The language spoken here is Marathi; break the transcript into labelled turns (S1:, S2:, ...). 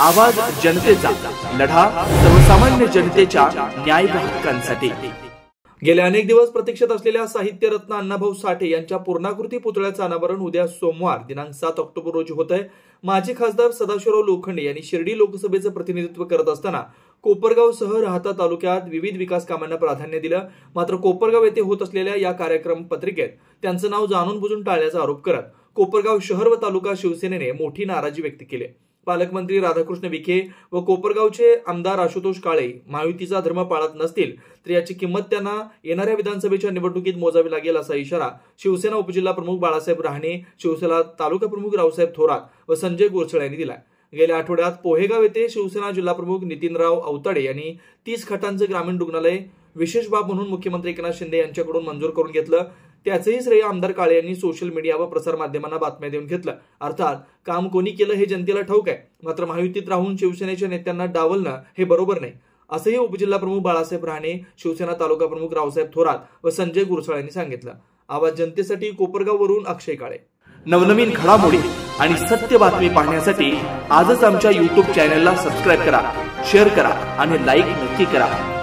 S1: आवाज जनतेचा, लढा सर्वसामान्य जनतेच्या न्याय व हक्कांसाठी। गेल्या अनेक दिवस प्रतीक्षेत असलेल्या साहित्यरत्न अण्णाभाऊ साठे यांच्या पूर्णाकृती पुतळ्याचं अनावरण उद्या सोमवार दिनांक 7 ऑक्टोबर रोजी होत आहे। माजी खासदार सदाशिवराव लोखंडे यांनी शिर्डी लोकसभेचं प्रतिनिधित्व करत असताना कोपरगावसह राहता तालुक्यात विविध विकास कामांना प्राधान्य दिलं। मात्र कोपरगाव येथे होत असलेल्या या कार्यक्रम पत्रिकेत त्यांचं नाव जाणून बुजून टाळल्याचा आरोप करत कोपरगाव शहर व तालुका शिवसेनेने मोठी नाराजी व्यक्त केली। पालकमंत्री राधाकृष्ण विखे व कोपरगावचे आमदार आशुतोष काळे महायुतीचा धर्म पाळत नसतील तर याची किंमत त्यांना येणाऱ्या विधानसभेच्या निवडणुकीत मोजावी लागेल असा इशारा शिवसेना उपजिल्हा प्रमुख बाळासाहेब रहाणे, शिवसेना तालुका प्रमुख रावसाहेब थोरात व संजय गोरसळे यांनी दिला। गेल्या आठवड्यात पोहेगाव येथे शिवसेना जिल्हा प्रमुख नितीनराव अवताडे यांनी 30 खाटांचे ग्रामीण रुग्णालय विशेष बाब म्हणून मुख्यमंत्री एकनाथ शिंदे यांच्याकडून मंजूर करून घेतलं। त्याचेही श्रेय आमदार काळे यांनी सोशल मीडिया व प्रसार माध्यमांना बातम्या देऊन घेतलं। अर्थात काम कोणी केलं हे जनतेला ठाऊक आहे, मात्र महायुतीत राहून शिवसेनेच्या नेत्यांना डावलणं हे बरोबर नाही असंही उपजिल्हा प्रमुख बाळासाहेब रहाणे, शिवसेना तालुका प्रमुख रावसाहेब थोरात व संजय गोरसळे यांनी सांगितलं। आवाज जनतेसाठी कोपरगाववरून अक्षय काळे। नवनवीन घडामोडी आणि सत्य बातमी पाहण्यासाठी आजच आमच्या YouTube चॅनलला सबस्क्राइब करा, शेअर करा आणि लाईक नक्की करा।